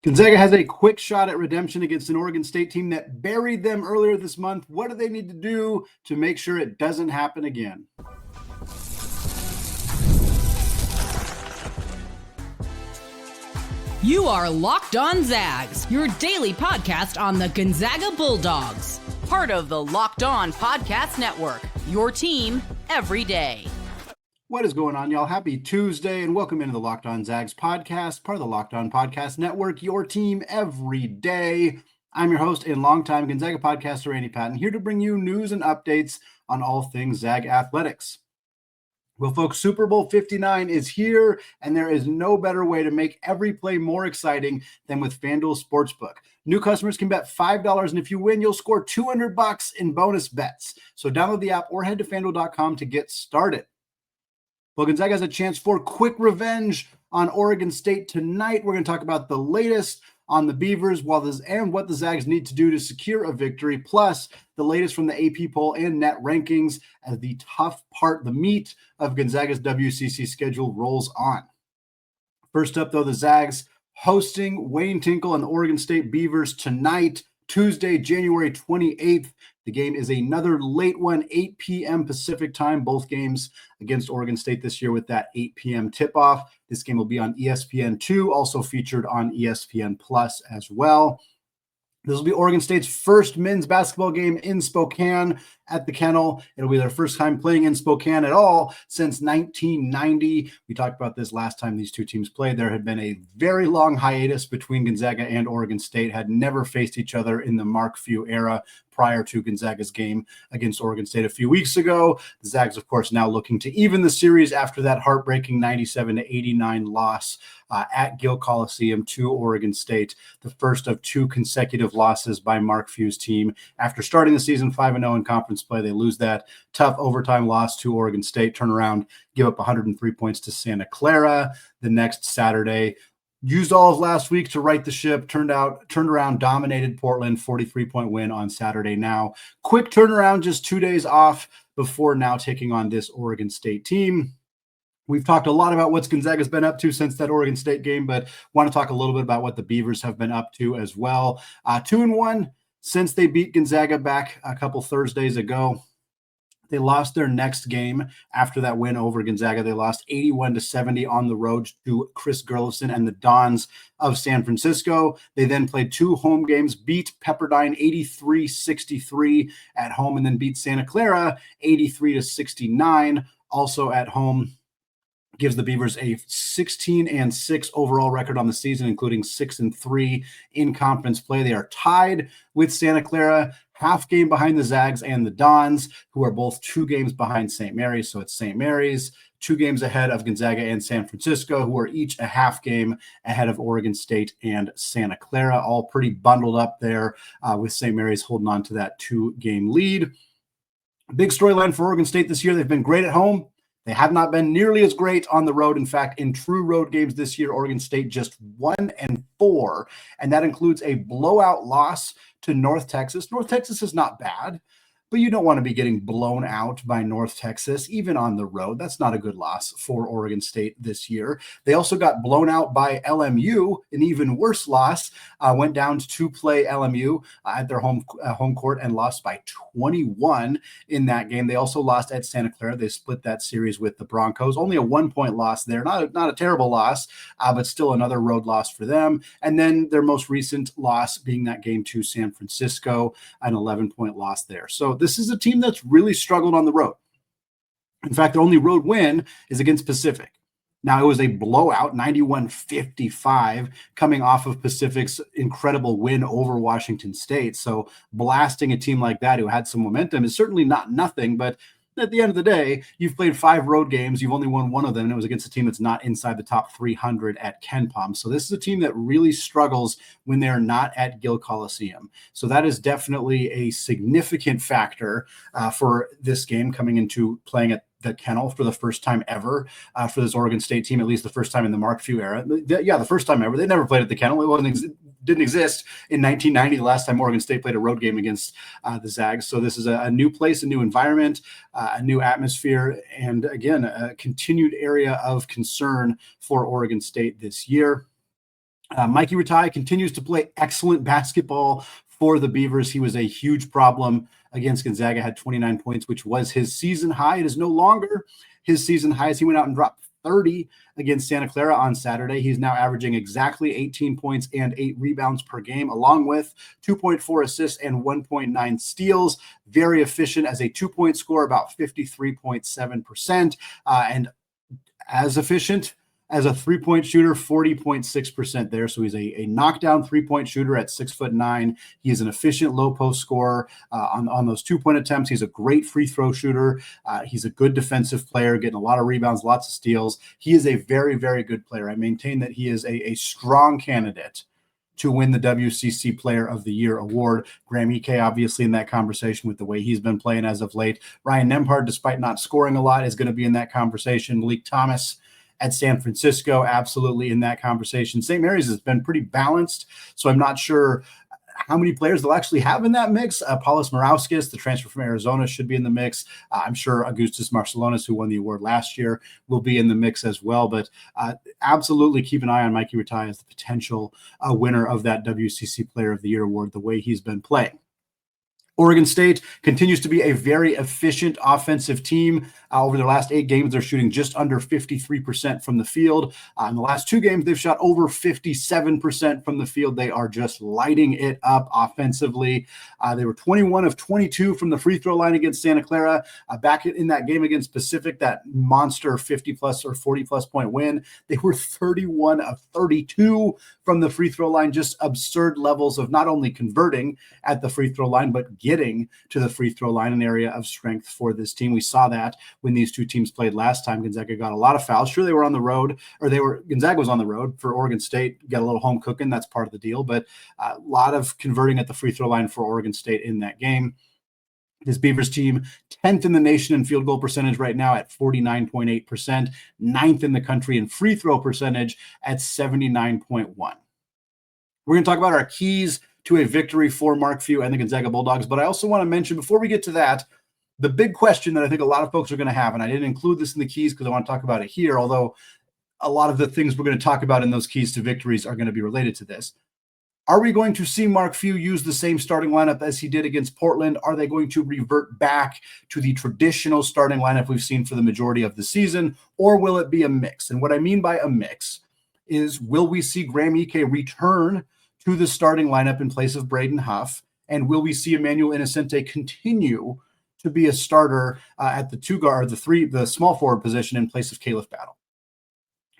Gonzaga has a quick shot at redemption against an Oregon State team that buried them earlier this month. What do they need to do to make sure it doesn't happen again? You are Locked On Zags, your daily podcast on the Gonzaga Bulldogs. Part of the Locked On Podcast Network, your team every day. What is going on, y'all? Happy Tuesday, and welcome into the Locked On Zags podcast, part of the Locked On Podcast Network, your team every day. I'm your host and longtime Gonzaga podcaster, Andy Patton, here to bring you news and updates on all things Zag athletics. Well, folks, Super Bowl 59 is here, and there is no better way to make every play more exciting than with FanDuel Sportsbook. New customers can bet $5, and if you win, you'll score $200 in bonus bets. So download the app or head to FanDuel.com to get started. Well, Gonzaga has a chance for quick revenge on Oregon State tonight. We're going to talk about the latest on the Beavers and what the Zags need to do to secure a victory, plus the latest from the AP poll and net rankings as the tough part, the meat of Gonzaga's WCC schedule rolls on. First up, though, the Zags hosting Wayne Tinkle and the Oregon State Beavers tonight, Tuesday, January 28th. The game is another late one, 8 p.m. Pacific time, both games against Oregon State this year with that 8 p.m. tip-off. This game will be on ESPN2, also featured on ESPN Plus as well. This will be Oregon State's first men's basketball game in Spokane at the Kennel. It'll be their first time playing in Spokane at all since 1990. We talked about this last time these two teams played. There had been a very long hiatus between Gonzaga and Oregon State, had never faced each other in the Mark Few era prior to Gonzaga's game against Oregon State a few weeks ago. The Zags, of course, now looking to even the series after that heartbreaking 97-89 loss at Gill Coliseum to Oregon State, the first of two consecutive losses by Mark Few's team. After starting the season 5-0 in conference play, they lose that tough overtime loss to Oregon State, turn around, give up 103 points to Santa Clara the next Saturday. Used all of last week to right the ship, turned around, dominated Portland, 43-point win on Saturday. Now, quick turnaround, just 2 days off before now taking on this Oregon State team. We've talked a lot about what Gonzaga's been up to since that Oregon State game, but want to talk a little bit about what the Beavers have been up to as well. 2-1 since they beat Gonzaga back a couple Thursdays ago. They lost their next game after that win over Gonzaga. They lost 81-70 on the road to Chris Gerlison and the Dons of San Francisco. They then played two home games, beat Pepperdine 83-63 at home, and then beat Santa Clara 83-69 also at home. Gives the Beavers a 16-6 overall record on the season, including 6-3 in conference play. They are tied with Santa Clara, half game behind the Zags and the Dons, who are both 2 games behind St. Mary's. So it's St. Mary's, 2 games ahead of Gonzaga and San Francisco, who are each a half game ahead of Oregon State and Santa Clara, all pretty bundled up there with St. Mary's holding on to that 2-game lead. Big storyline for Oregon State this year. They've been great at home. They have not been nearly as great on the road. In fact, in true road games this year, Oregon State just 1-4, and that includes a blowout loss to North Texas. North Texas is not bad, but you don't want to be getting blown out by North Texas, even on the road. That's not a good loss for Oregon State this year. They also got blown out by LMU, an even worse loss. Went down to play LMU at their home court and lost by 21 in that game. They also lost at Santa Clara. They split that series with the Broncos. Only a 1-point loss there. Not a terrible loss, but still another road loss for them. And then their most recent loss being that game to San Francisco, an 11-point loss there. So this is a team that's really struggled on the road. In fact, their only road win is against Pacific. Now, it was a blowout, 91-55, coming off of Pacific's incredible win over Washington State. So blasting a team like that who had some momentum is certainly not nothing, but at the end of the day, you've played 5 road games. You've only won one of them, and it was against a team that's not inside the top 300 at KenPom. So this is a team that really struggles when they're not at Gill Coliseum. So that is definitely a significant factor for this game coming into playing at the Kennel for the first time ever for this Oregon State team, at least the first time in the Mark Few era. The first time ever. They never played at the Kennel. It didn't exist in 1990, the last time Oregon State played a road game against the Zags. So this is a new place, a new environment, a new atmosphere, and again, a continued area of concern for Oregon State this year. Mikey Rataj continues to play excellent basketball for the Beavers. He was a huge problem against Gonzaga, had 29 points, which was his season high. It is no longer his season high as he went out and dropped 30 against Santa Clara on Saturday. He's now averaging exactly 18 points and 8 rebounds per game, along with 2.4 assists and 1.9 steals. Very efficient as a 2-point scorer, about 53.7%, and as efficient as a 3-point shooter, 40.6% there. So he's a knockdown 3-point shooter at 6'9". He is an efficient low post scorer on those 2-point attempts. He's a great free throw shooter. He's a good defensive player, getting a lot of rebounds, lots of steals. He is a very, very good player. I maintain that he is a strong candidate to win the WCC Player of the Year award. Graham Ike, obviously, in that conversation with the way he's been playing as of late. Ryan Nembhard, despite not scoring a lot, is going to be in that conversation. Malik Thomas at San Francisco, absolutely in that conversation. St. Mary's has been pretty balanced, so I'm not sure how many players they'll actually have in that mix. Paulus Morauskas, the transfer from Arizona, should be in the mix. I'm sure Augustus Marcelonis, who won the award last year, will be in the mix as well. But absolutely keep an eye on Mikey Rataj as the potential winner of that WCC Player of the Year award, the way he's been playing. Oregon State continues to be a very efficient offensive team. Over their last 8 games, they're shooting just under 53% from the field. In the last 2 games, they've shot over 57% from the field. They are just lighting it up offensively. They were 21 of 22 from the free throw line against Santa Clara. Back in that game against Pacific, that monster 50-plus or 40-plus point win, they were 31 of 32 from the free throw line. Just absurd levels of not only converting at the free throw line, but getting to the free throw line, an area of strength for this team. We saw that when these two teams played last time. Gonzaga got a lot of fouls. Sure, they were on the road, Gonzaga was on the road for Oregon State, got a little home cooking. That's part of the deal, but a lot of converting at the free throw line for Oregon State in that game. This Beavers team, 10th in the nation in field goal percentage right now at 49.8%, 9th in the country in free throw percentage at 79.1. We're going to talk about our keys to a victory for Mark Few and the Gonzaga Bulldogs. But I also want to mention, before we get to that, the big question that I think a lot of folks are going to have, and I didn't include this in the keys because I want to talk about it here, although a lot of the things we're going to talk about in those keys to victories are going to be related to this. Are we going to see Mark Few use the same starting lineup as he did against Portland? Are they going to revert back to the traditional starting lineup we've seen for the majority of the season, or will it be a mix? And what I mean by a mix is, will we see Graham Ike return to the starting lineup in place of Braden Huff? And will we see Emmanuel Innocenti continue to be a starter at the 2 guard, the small forward position in place of Caleb Battle?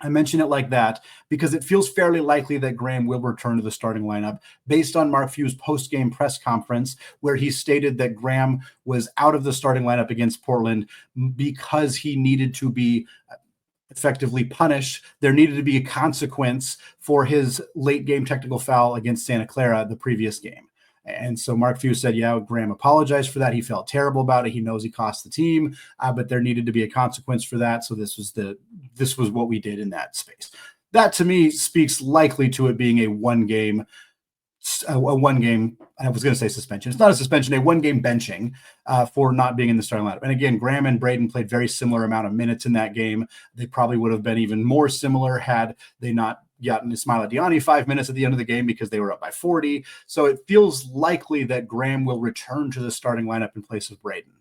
I mention it like that because it feels fairly likely that Graham will return to the starting lineup based on Mark Few's post-game press conference, where he stated that Graham was out of the starting lineup against Portland because he needed to be effectively punished. There needed to be a consequence for his late game technical foul against Santa Clara the previous game. And so Mark Few said, yeah, Graham apologized for that. He felt terrible about it. He knows he cost the team, but there needed to be a consequence for that. So this was what we did in that space. That to me speaks likely to it being a one game, I was going to say suspension. It's not a suspension, a 1-game benching for not being in the starting lineup. And again, Graham and Braden played very similar amount of minutes in that game. They probably would have been even more similar had they not gotten Ismaila Diani 5 minutes at the end of the game because they were up by 40. So it feels likely that Graham will return to the starting lineup in place of Braden.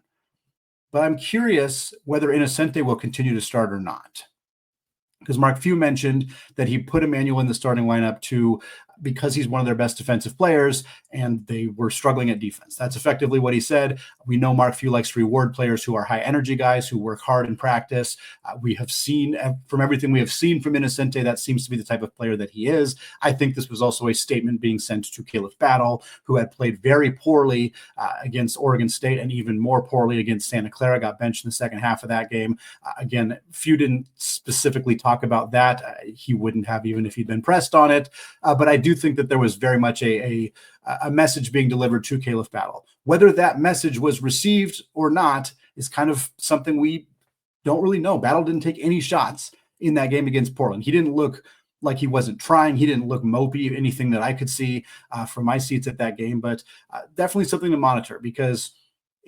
But I'm curious whether Innocenti will continue to start or not. Because Mark Few mentioned that he put Emmanuel in the starting lineup because he's one of their best defensive players, and they were struggling at defense. That's effectively what he said. We know Mark Few likes to reward players who are high-energy guys, who work hard in practice. We have seen, from everything we have seen from Innocenti, that seems to be the type of player that he is. I think this was also a statement being sent to Caleb Battle, who had played very poorly against Oregon State and even more poorly against Santa Clara, got benched in the second half of that game. Again, Few didn't specifically talk about that. He wouldn't have even if he'd been pressed on it. But I do think that there was very much a message being delivered to Caleb Battle. Whether that message was received or not is kind of something we don't really know. Battle didn't take any shots in that game against Portland. He didn't look like he wasn't trying. He didn't look mopey, anything that I could see from my seats at that game. But definitely something to monitor because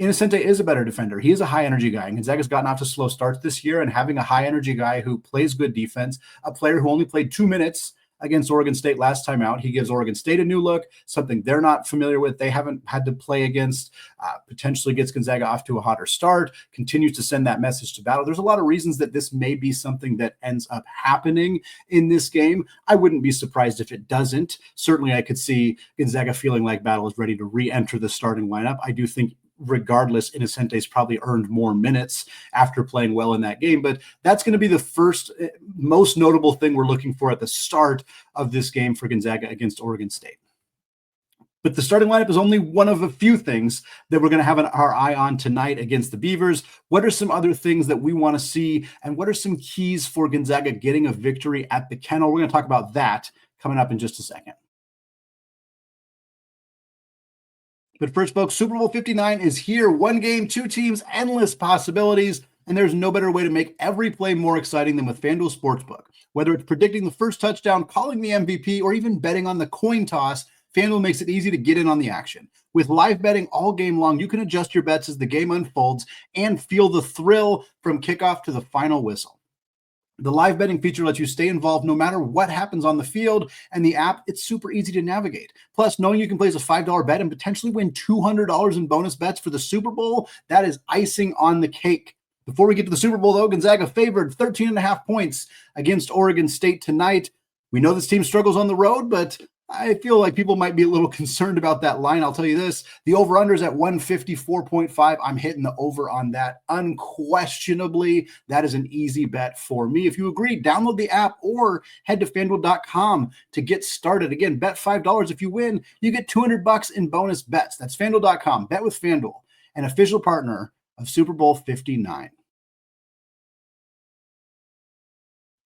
Innocenti is a better defender. He is a high-energy guy. And Gonzaga's gotten off to slow starts this year, and having a high-energy guy who plays good defense, a player who only played 2 minutes against Oregon State last time out. He gives Oregon State a new look, something they're not familiar with. They haven't had to play against, potentially gets Gonzaga off to a hotter start, continues to send that message to battle. There's a lot of reasons that this may be something that ends up happening in this game. I wouldn't be surprised if it doesn't. Certainly, I could see Gonzaga feeling like battle is ready to re-enter the starting lineup. I do think regardless, Innocenti's probably earned more minutes after playing well in that game. But that's going to be the first, most notable thing we're looking for at the start of this game for Gonzaga against Oregon State. But the starting lineup is only one of a few things that we're going to have our eye on tonight against the Beavers. What are some other things that we want to see? And what are some keys for Gonzaga getting a victory at the Kennel? We're going to talk about that coming up in just a second. But first, folks, Super Bowl 59 is here. One game, two teams, endless possibilities. And there's no better way to make every play more exciting than with FanDuel Sportsbook. Whether it's predicting the first touchdown, calling the MVP, or even betting on the coin toss, FanDuel makes it easy to get in on the action. With live betting all game long, you can adjust your bets as the game unfolds and feel the thrill from kickoff to the final whistle. The live betting feature lets you stay involved no matter what happens on the field, and the app, it's super easy to navigate. Plus, knowing you can place a $5 bet and potentially win $200 in bonus bets for the Super Bowl, that is icing on the cake. Before we get to the Super Bowl, though, Gonzaga favored 13.5 points against Oregon State tonight. We know this team struggles on the road, but I feel like people might be a little concerned about that line. I'll tell you this, the over-under is at 154.5. I'm hitting the over on that unquestionably. That is an easy bet for me. If you agree, download the app or head to FanDuel.com to get started. Again, bet $5. If you win, you get $200 in bonus bets. That's FanDuel.com. Bet with FanDuel, an official partner of Super Bowl 59.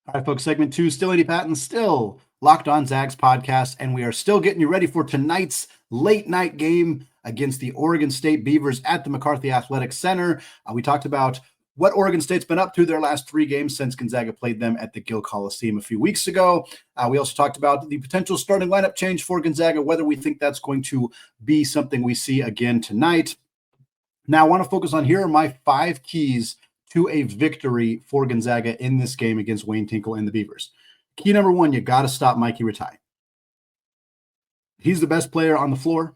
All right, folks, segment 2, still Andy Patton, still Locked On Zags podcast, and we are still getting you ready for tonight's late night game against the Oregon State Beavers at the McCarthy Athletic Center. We talked about what Oregon State's been up to their last 3 games since Gonzaga played them at the Gill Coliseum a few weeks ago. We also talked about the potential starting lineup change for Gonzaga, whether we think that's going to be something we see again tonight. Now, I want to focus on, here are my 5 keys to a victory for Gonzaga in this game against Wayne Tinkle and the Beavers. Key number 1, you got to stop Mikey Rataj. He's the best player on the floor,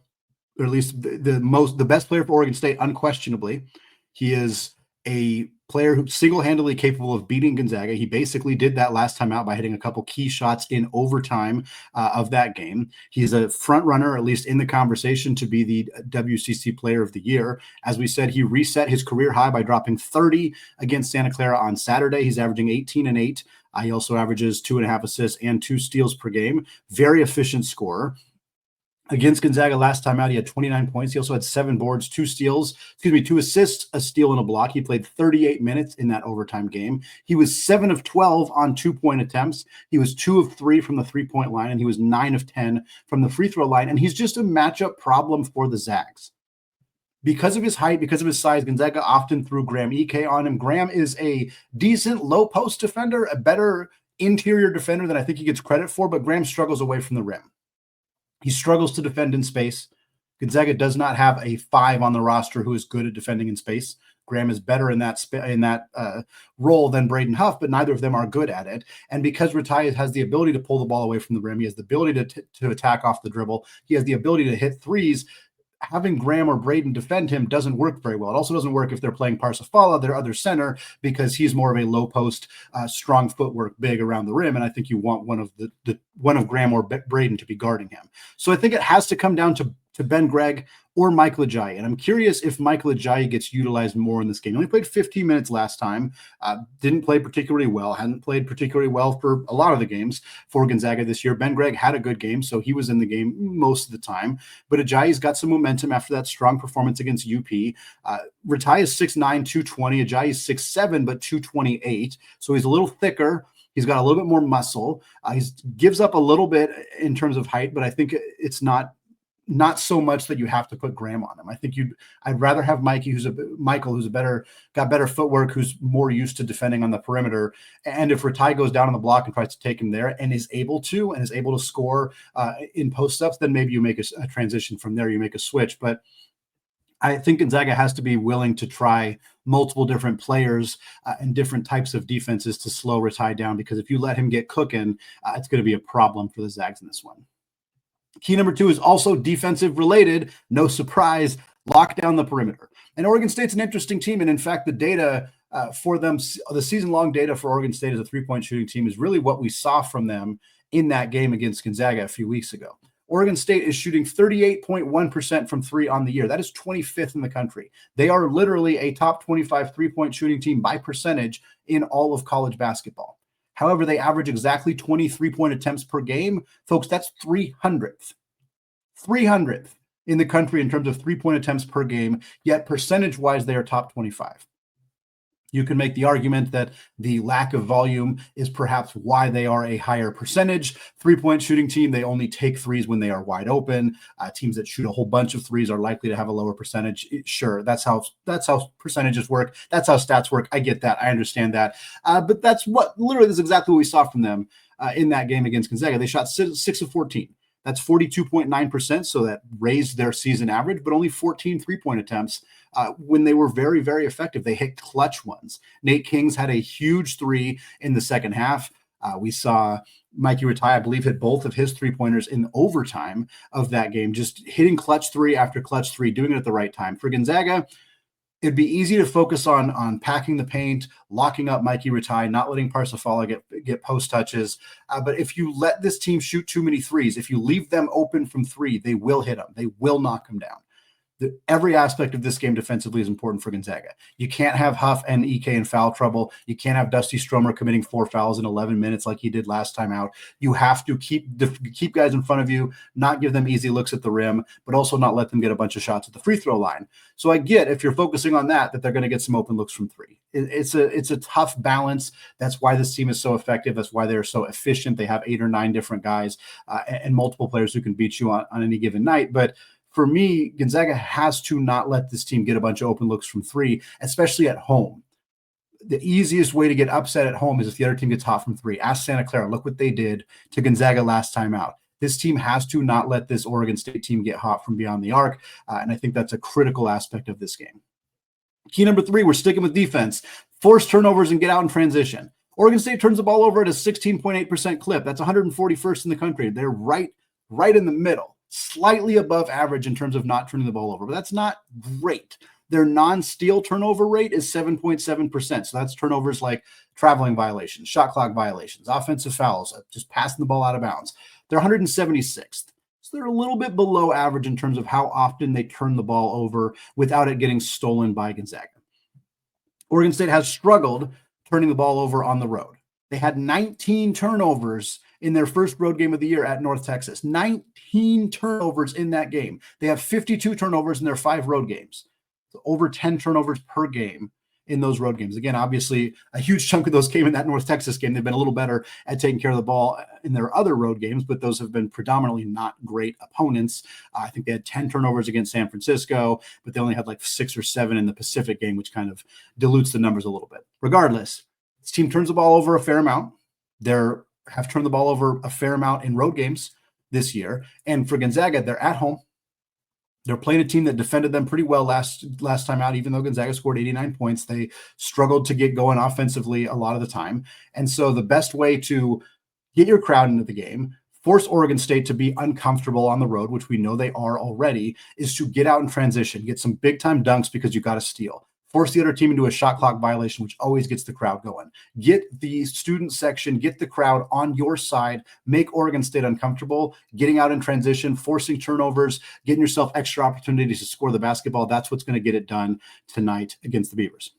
or at least the best player for Oregon State, unquestionably. He is a player who's single-handedly capable of beating Gonzaga. He basically did that last time out by hitting a couple key shots in overtime of that game. He's a front runner, at least in the conversation, to be the WCC Player of the Year. As we said, he reset his career high by dropping 30 against Santa Clara on Saturday. He's averaging 18 and 8. He also averages 2.5 assists and 2 steals per game. Very efficient scorer. Against Gonzaga last time out, he had 29 points. He also had 7 boards, 2 assists, a steal, and a block. He played 38 minutes in that overtime game. He was 7 of 12 on 2-point attempts. He was 2 of 3 from the 3-point line, and he was 9 of 10 from the free throw line. And he's just a matchup problem for the Zags. Because of his height, because of his size, Gonzaga often threw Graham Ike on him. Graham is a decent low post defender, a better interior defender than I think he gets credit for, but Graham struggles away from the rim. He struggles to defend in space. Gonzaga does not have a 5 on the roster who is good at defending in space. Graham is better in that role than Braden Huff, but neither of them are good at it. And because Rataj has the ability to pull the ball away from the rim, he has the ability to attack off the dribble, he has the ability to hit threes, having Graham or Braden defend him doesn't work very well. It also doesn't work if they're playing Parsifala, their other center, because he's more of a low post, strong footwork big around the rim. And I think you want one of Graham or Braden to be guarding him. So I think it has to come down to Ben Gregg or Michael Ajayi. And I'm curious if Michael Ajayi gets utilized more in this game. He only played 15 minutes last time, didn't play particularly well, hadn't played particularly well for a lot of the games for Gonzaga this year. Ben Gregg had a good game, so he was in the game most of the time. But Ajayi's got some momentum after that strong performance against UP. Rataj is 6'9", 220. Ajayi is 6'7", but 228. So he's a little thicker. He's got a little bit more muscle. He gives up a little bit in terms of height, but I think it's not so much that you have to put Graham on him. I think I'd rather have Michael, who's got better footwork, who's more used to defending on the perimeter. And if Rataj goes down on the block and tries to take him there and is able to score in post-ups, then maybe you make a transition from there. You make a switch. But I think Gonzaga has to be willing to try multiple different players and different types of defenses to slow Rataj down, because if you let him get cooking, it's going to be a problem for the Zags in this one. Key number 2 is also defensive related. No surprise, lock down the perimeter. And Oregon State's an interesting team. And in fact, the data for them, the season-long data for Oregon State as a three-point shooting team is really what we saw from them in that game against Gonzaga a few weeks ago. Oregon State is shooting 38.1% from three on the year. That is 25th in the country. They are literally a top 25 three-point shooting team by percentage in all of college basketball. However, they average exactly 20 three-point attempts per game. Folks, that's 300th. 300th in the country in terms of three-point attempts per game, yet percentage-wise, they are top 25. You can make the argument that the lack of volume is perhaps why they are a higher percentage three-point shooting team. They only take threes when they are wide open. Teams that shoot a whole bunch of threes are likely to have a lower percentage. Sure, that's how percentages work. That's how stats work. I get that. I understand that. But that's exactly what we saw from them in that game against Gonzaga. They shot 6 of 14. That's 42.9%, so that raised their season average, but only 14 three-point attempts when they were very, very effective. They hit clutch ones. Nate Kings had a huge three in the second half. We saw Mikey Rataj, I believe, hit both of his three-pointers in overtime of that game, just hitting clutch three after clutch three, doing it at the right time. For Gonzaga, it'd be easy to focus on packing the paint, locking up Mikey Rataj, not letting Parsifala get post touches. But if you let this team shoot too many threes, if you leave them open from three, they will hit them. They will knock them down. Every aspect of this game defensively is important for Gonzaga. You can't have Huff and Ike in foul trouble. You can't have Dusty Stromer committing 4 fouls in 11 minutes like he did last time out. You have to keep guys in front of you, not give them easy looks at the rim, but also not let them get a bunch of shots at the free throw line. So I get, if you're focusing on that they're going to get some open looks from three. It's a tough balance. That's why this team is so effective. That's why they're so efficient. They have 8 or 9 different guys and multiple players who can beat you on any given night. But for me, Gonzaga has to not let this team get a bunch of open looks from three, especially at home. The easiest way to get upset at home is if the other team gets hot from three. Ask Santa Clara. Look what they did to Gonzaga last time out. This team has to not let this Oregon State team get hot from beyond the arc, and I think that's a critical aspect of this game. Key number 3, we're sticking with defense. Force turnovers and get out in transition. Oregon State turns the ball over at a 16.8% clip. That's 141st in the country. They're right in the middle. Slightly above average in terms of not turning the ball over, but that's not great. Their non-steal turnover rate is 7.7%. So that's turnovers like traveling violations, shot clock violations, offensive fouls, just passing the ball out of bounds. They're 176th. So they're a little bit below average in terms of how often they turn the ball over without it getting stolen by Gonzaga. Oregon State has struggled turning the ball over on the road. They had 19 turnovers in their first road game of the year at North Texas. 19 turnovers in that game. They have 52 turnovers in their 5 road games. So over 10 turnovers per game in those road games. Again, obviously, a huge chunk of those came in that North Texas game. They've been a little better at taking care of the ball in their other road games, but those have been predominantly not great opponents. I think they had 10 turnovers against San Francisco, but they only had like 6 or 7 in the Pacific game, which kind of dilutes the numbers a little bit. Regardless, this team turns the ball over a fair amount. They're have turned the ball over a fair amount in road games this year. And for Gonzaga, they're at home. They're playing a team that defended them pretty well last time out. Even though Gonzaga scored 89 points, they struggled to get going offensively a lot of the time. And so the best way to get your crowd into the game, force Oregon State to be uncomfortable on the road, which we know they are already, is to get out in transition, get some big-time dunks because you got to steal. Force the other team into a shot clock violation, which always gets the crowd going. Get the student section, get the crowd on your side, make Oregon State uncomfortable, getting out in transition, forcing turnovers, getting yourself extra opportunities to score the basketball. That's what's going to get it done tonight against the Beavers.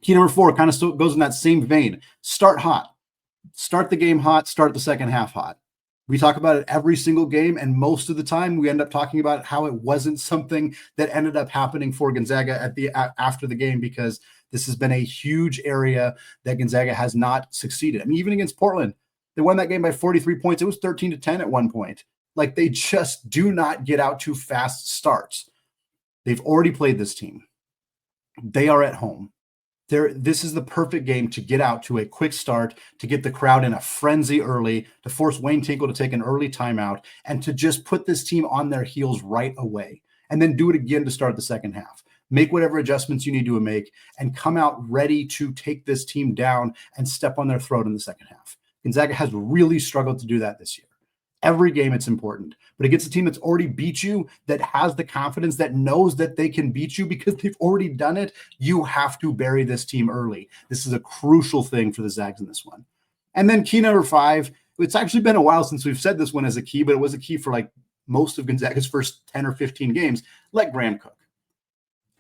Key number 4 kind of still goes in that same vein. Start hot. Start the game hot, start the second half hot. We talk about it every single game, and most of the time we end up talking about how it wasn't something that ended up happening for Gonzaga after the game, because this has been a huge area that Gonzaga has not succeeded. I mean, even against Portland, they won that game by 43 points. It was 13-10 at one point. Like, they just do not get out to fast starts. They've already played this team. They are at home. This is the perfect game to get out to a quick start, to get the crowd in a frenzy early, to force Wayne Tinkle to take an early timeout, and to just put this team on their heels right away. and then do it again to start the second half. Make whatever adjustments you need to make and come out ready to take this team down and step on their throat in the second half. Gonzaga has really struggled to do that this year. Every game it's important, but against a team that's already beat you, that has the confidence, that knows that they can beat you because they've already done it, you have to bury this team early. This is a crucial thing for the Zags in this one. And then key number 5, it's actually been a while since we've said this one as a key, but it was a key for like most of Gonzaga's first 10 or 15 games. Let Graham cook.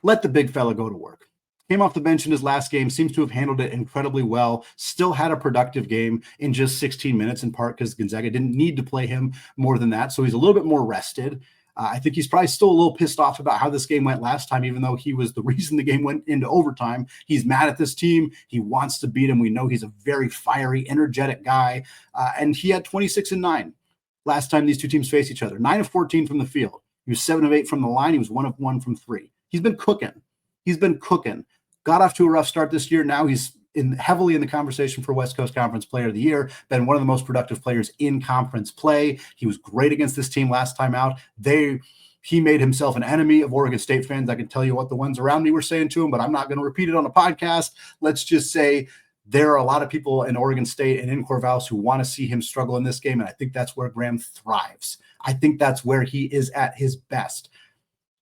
Let the big fella go to work. Came off the bench in his last game, seems to have handled it incredibly well, still had a productive game in just 16 minutes, in part because Gonzaga didn't need to play him more than that, so he's a little bit more rested. I think he's probably still a little pissed off about how this game went last time, even though he was the reason the game went into overtime. He's mad at this team. He wants to beat him. We know he's a very fiery, energetic guy, and he had 26 and 9 last time these two teams faced each other. 9 of 14 from the field. He was 7 of 8 from the line. He was 1 of 1 from 3. He's been cooking. Got off to a rough start this year. Now he's heavily in the conversation for West Coast Conference Player of the Year, been one of the most productive players in conference play. He was great against this team last time out. He made himself an enemy of Oregon State fans. I can tell you what the ones around me were saying to him, but I'm not going to repeat it on a podcast. Let's just say there are a lot of people in Oregon State and in Corvallis who want to see him struggle in this game, and I think that's where Graham thrives. I think that's where he is at his best.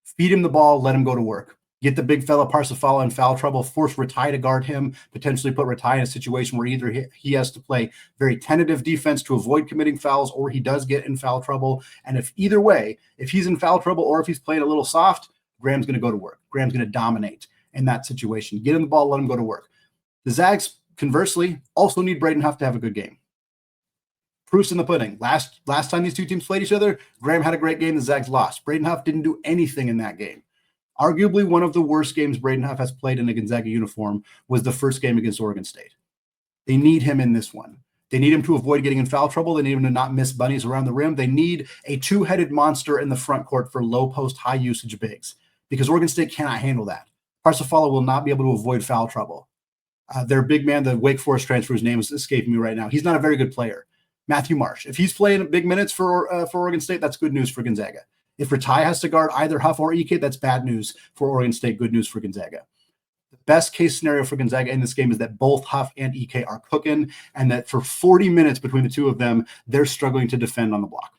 Feed him the ball, let him go to work. Get the big fella Parsifala in foul trouble, force Rataj to guard him, potentially put Rataj in a situation where either he has to play very tentative defense to avoid committing fouls, or he does get in foul trouble. And if either way, if he's in foul trouble or if he's playing a little soft, Graham's going to go to work. Graham's going to dominate in that situation. Get him the ball, let him go to work. The Zags, conversely, also need Braden Huff to have a good game. Proof's in the pudding. Last time these two teams played each other, Graham had a great game, the Zags lost. Braden Huff didn't do anything in that game. Arguably one of the worst games Braden Huff has played in a Gonzaga uniform was the first game against Oregon State. They need him in this one. They need him to avoid getting in foul trouble. They need him to not miss bunnies around the rim. They need a two-headed monster in the front court for low-post, high-usage bigs because Oregon State cannot handle that. Parsifala will not be able to avoid foul trouble. Their big man, the Wake Forest transfer, whose name is escaping me right now, he's not a very good player. Matthew Marsh. If he's playing big minutes for Oregon State, that's good news for Gonzaga. If Rataj has to guard either Huff or Ike, that's bad news for Oregon State, good news for Gonzaga. The best case scenario for Gonzaga in this game is that both Huff and Ike are cooking, and that for 40 minutes between the two of them, they're struggling to defend on the block.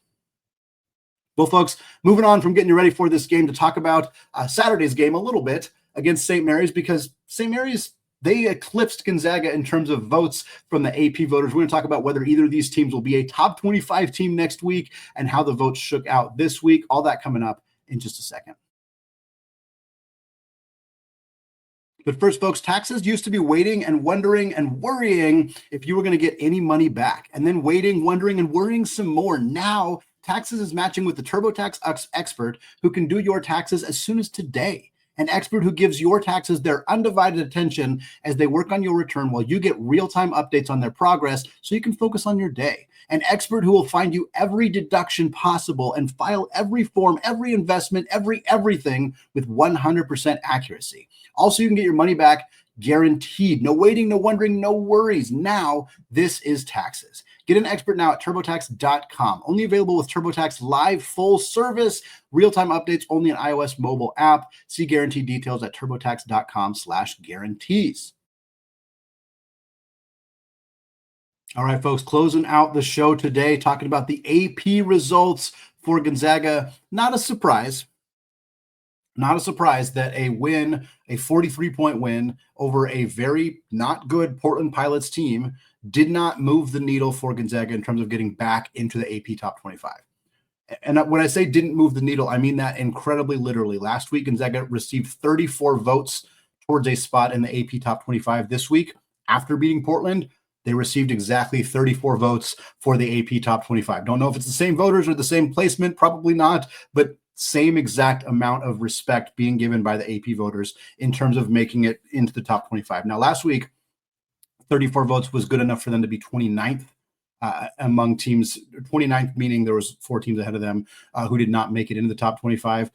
Well, folks, moving on from getting you ready for this game to talk about Saturday's game a little bit against St. Mary's, because St. Mary's, they eclipsed Gonzaga in terms of votes from the AP voters. We're going to talk about whether either of these teams will be a top 25 team next week and how the votes shook out this week. All that coming up in just a second. But first, folks, taxes used to be waiting and wondering and worrying if you were going to get any money back, and then waiting, wondering, and worrying some more. Now, taxes is matching with the TurboTax expert who can do your taxes as soon as today. An expert who gives your taxes their undivided attention as they work on your return while you get real-time updates on their progress so you can focus on your day. An expert who will find you every deduction possible and file every form, every investment, everything with 100% accuracy. Also, you can get your money back guaranteed. No waiting, no wondering, no worries. Now, this is taxes. Get an expert now at TurboTax.com. Only available with TurboTax Live full service. Real-time updates only on iOS mobile app. See guarantee details at TurboTax.com/guarantees. All right, folks, closing out the show today, talking about the AP results for Gonzaga. Not a surprise that a win, a 43-point win over a very not good Portland Pilots team did not move the needle for Gonzaga in terms of getting back into the AP top 25. And when I say didn't move the needle, I mean that incredibly literally. Last week, Gonzaga received 34 votes towards a spot in the AP top 25. This week, after beating Portland, they received exactly 34 votes for the AP top 25. Don't know if it's the same voters or the same placement, probably not, but same exact amount of respect being given by the AP voters in terms of making it into the top 25. Now, last week, 34 votes was good enough for them to be 29th among teams, 29th, meaning there was 4 teams ahead of them who did not make it into the top 25.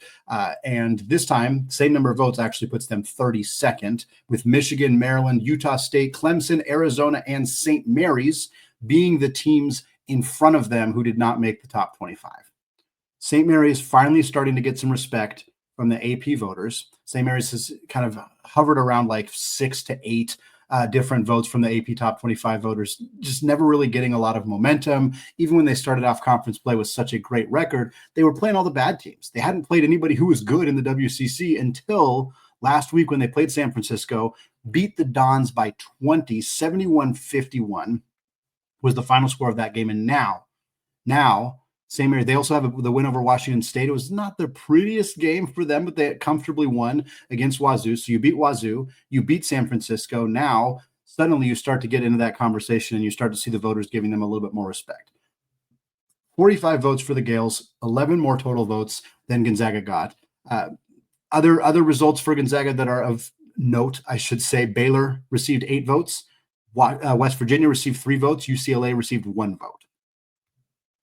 And this time, same number of votes actually puts them 32nd, with Michigan, Maryland, Utah State, Clemson, Arizona, and St. Mary's being the teams in front of them who did not make the top 25. St. Mary's finally starting to get some respect from the AP voters. St. Mary's has kind of hovered around like 6 to 8 different votes from the AP top 25 voters, just never really getting a lot of momentum. Even when they started off conference play with such a great record, they were playing all the bad teams. They hadn't played anybody who was good in the WCC until last week when they played San Francisco, beat the Dons by 20, 71-51 was the final score of that game. And now, St. Mary, they also have the win over Washington State. It was not the prettiest game for them, but they comfortably won against Wazoo. So you beat Wazoo, you beat San Francisco. Now, suddenly you start to get into that conversation and you start to see the voters giving them a little bit more respect. 45 votes for the Gales, 11 more total votes than Gonzaga got. Other results for Gonzaga that are of note, I should say, Baylor received 8 votes. West Virginia received 3 votes. UCLA received 1 vote.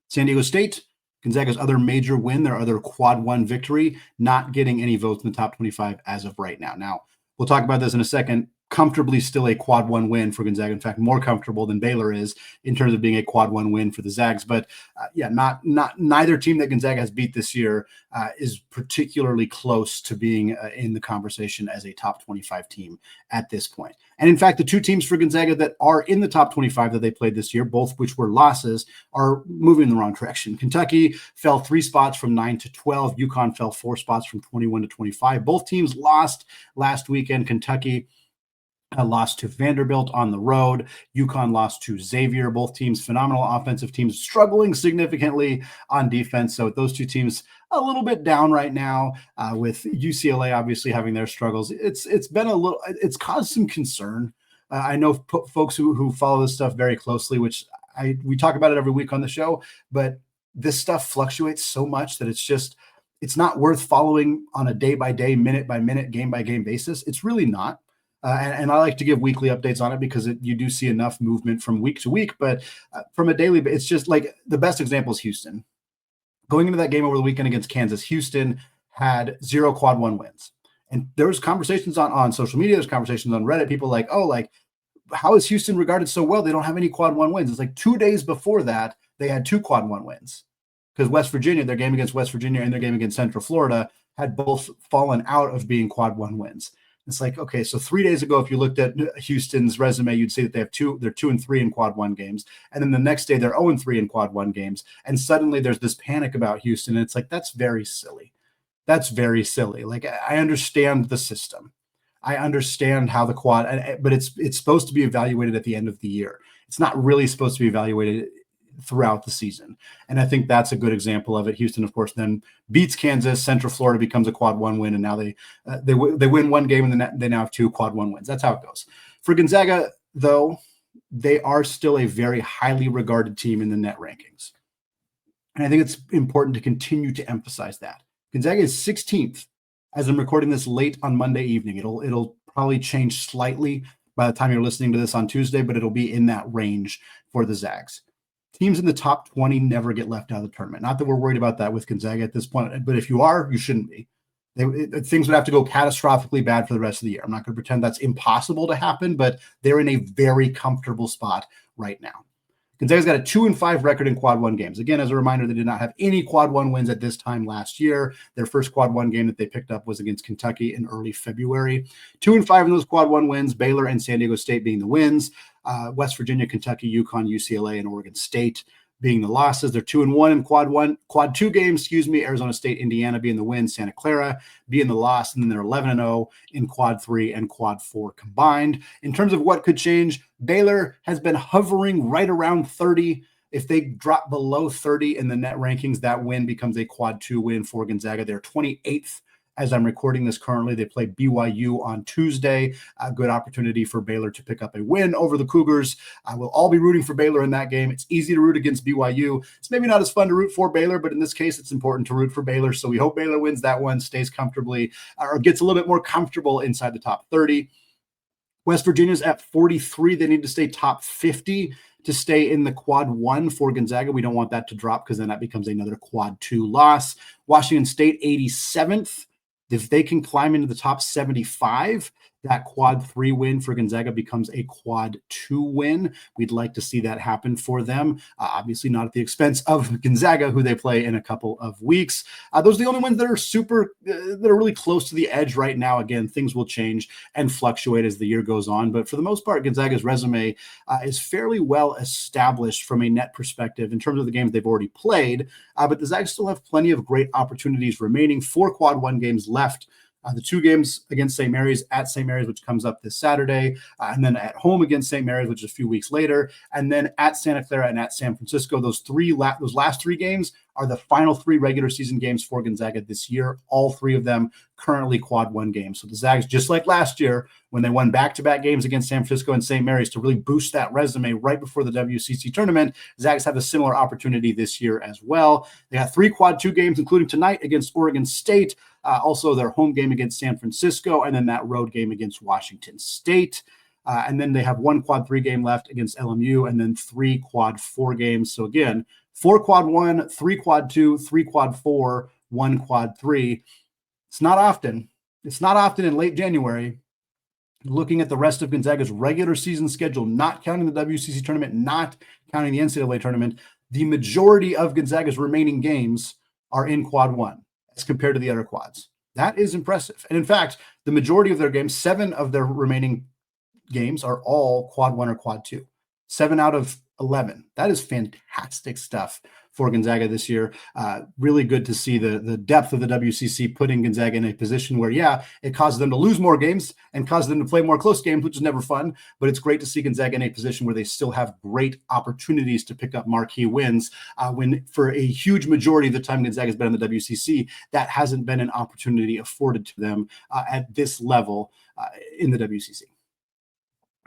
San Diego State, Gonzaga's other major win, their other quad 1 victory, not getting any votes in the top 25 as of right now. Now, we'll talk about this in a second. Comfortably still a quad 1 win for Gonzaga. In fact, more comfortable than Baylor is in terms of being a quad 1 win for the Zags. But neither team that Gonzaga has beat this year is particularly close to being in the conversation as a top 25 team at this point. And in fact, the 2 teams for Gonzaga that are in the top 25 that they played this year, both which were losses, are moving in the wrong direction. Kentucky fell 3 spots from 9 to 12. UConn fell 4 spots from 21 to 25. Both teams lost last weekend. Kentucky lost to Vanderbilt on the road. UConn lost to Xavier. Both teams, phenomenal offensive teams, struggling significantly on defense. So those 2 teams a little bit down right now, with UCLA obviously having their struggles. It's been it's caused some concern. I know folks who follow this stuff very closely, which we talk about it every week on the show, but this stuff fluctuates so much that it's not worth following on a day-by-day, minute-by-minute, game-by-game basis. It's really not. And I like to give weekly updates on it because you do see enough movement from week to week. But from a daily, it's just like the best example is Houston. Going into that game over the weekend against Kansas, Houston had 0 quad 1 wins. And there was conversations on social media, there's conversations on Reddit, people like, how is Houston regarded so well? They don't have any quad 1 wins. It's like 2 days before that, they had 2 quad 1 wins. Because West Virginia, their game against West Virginia and their game against Central Florida had both fallen out of being quad 1 wins. It's like, okay, so 3 days ago, if you looked at Houston's resume, you'd see that they're 2-3 in quad 1 games. And then the next day they're 0-3 in quad 1 games. And suddenly there's this panic about Houston. And it's like, that's very silly. That's very silly. Like, I understand the system. I understand how the quad, but it's supposed to be evaluated at the end of the year. It's not really supposed to be evaluated throughout the season. And I think that's a good example of it. Houston, of course, then beats Kansas. Central Florida becomes a quad 1 win. And now they win 1 game and then they now have 2 quad 1 wins. That's how it goes. For Gonzaga, though, they are still a very highly regarded team in the net rankings. And I think it's important to continue to emphasize that. Gonzaga is 16th as I'm recording this late on Monday evening. It'll probably change slightly by the time you're listening to this on Tuesday, but it'll be in that range for the Zags. Teams in the top 20 never get left out of the tournament. Not that we're worried about that with Gonzaga at this point, but if you are, you shouldn't be. Things would have to go catastrophically bad for the rest of the year. I'm not going to pretend that's impossible to happen, but they're in a very comfortable spot right now. Gonzaga's got a 2-5 record in quad 1 games. Again, as a reminder, they did not have any quad 1 wins at this time last year. Their first quad 1 game that they picked up was against Kentucky in early February. 2-5 in those quad 1 wins, Baylor and San Diego State being the wins. West Virginia, Kentucky, UConn, UCLA, and Oregon State being the losses. They're 2-1 in quad 2 games, Arizona State, Indiana being the win, Santa Clara being the loss, and then they're 11-0 in quad 3 and quad 4 combined. In terms of what could change, Baylor has been hovering right around 30. If they drop below 30 in the net rankings, that win becomes a quad 2 win for Gonzaga. They're 28th as I'm recording this currently. They play BYU on Tuesday. A good opportunity for Baylor to pick up a win over the Cougars. I will all be rooting for Baylor in that game. It's easy to root against BYU. It's maybe not as fun to root for Baylor, but in this case, it's important to root for Baylor. So we hope Baylor wins that one, stays comfortably, or gets a little bit more comfortable inside the top 30. West Virginia's at 43. They need to stay top 50 to stay in the quad 1 for Gonzaga. We don't want that to drop because then that becomes another quad 2 loss. Washington State, 87th. If they can climb into the top 75, that quad 3 win for Gonzaga becomes a quad 2 win. We'd like to see that happen for them. Obviously not at the expense of Gonzaga, who they play in a couple of weeks. Those are the only ones that are really close to the edge right now. Again, things will change and fluctuate as the year goes on. But for the most part, Gonzaga's resume is fairly well established from a net perspective in terms of the games they've already played. But the Zags still have plenty of great opportunities remaining. 4 quad 1 games left. The 2 games against St. Mary's at St. Mary's, which comes up this Saturday, and then at home against St. Mary's, which is a few weeks later, and then at Santa Clara and at San Francisco. Those last 3 games are the final 3 regular season games for Gonzaga this year. All 3 of them currently quad 1 games. So the Zags, just like last year, when they won back-to-back games against San Francisco and St. Mary's to really boost that resume right before the WCC tournament, Zags have a similar opportunity this year as well. They got 3 quad 2 games, including tonight against Oregon State, also their home game against San Francisco, and then that road game against Washington State. And then they have 1 quad 3 game left against LMU, and then 3 quad 4 games. So again, 4 quad 1, 3 quad 2, 3 quad 4, 1 quad 3. It's not often. It's not often in late January, looking at the rest of Gonzaga's regular season schedule, not counting the WCC tournament, not counting the NCAA tournament, the majority of Gonzaga's remaining games are in quad 1 as compared to the other quads. That is impressive. And in fact, the majority of their games, 7 of their remaining games are all quad 1 or quad 2. 7 out of 11. That is fantastic stuff for Gonzaga this year. Really good to see the depth of the WCC putting Gonzaga in a position where, it causes them to lose more games and causes them to play more close games, which is never fun. But it's great to see Gonzaga in a position where they still have great opportunities to pick up marquee wins. When for a huge majority of the time Gonzaga has been in the WCC, that hasn't been an opportunity afforded to them at this level in the WCC.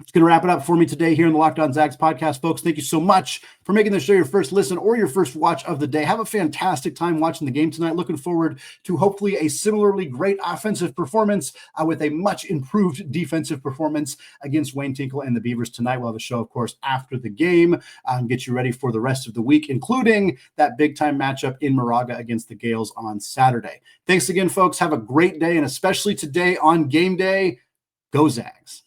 It's going to wrap it up for me today here in the Locked On Zags podcast, folks. Thank you so much for making this show your first listen or your first watch of the day. Have a fantastic time watching the game tonight. Looking forward to hopefully a similarly great offensive performance with a much improved defensive performance against Wayne Tinkle and the Beavers tonight. We'll have a show, of course, after the game and get you ready for the rest of the week, including that big-time matchup in Moraga against the Gales on Saturday. Thanks again, folks. Have a great day, and especially today on game day, go Zags.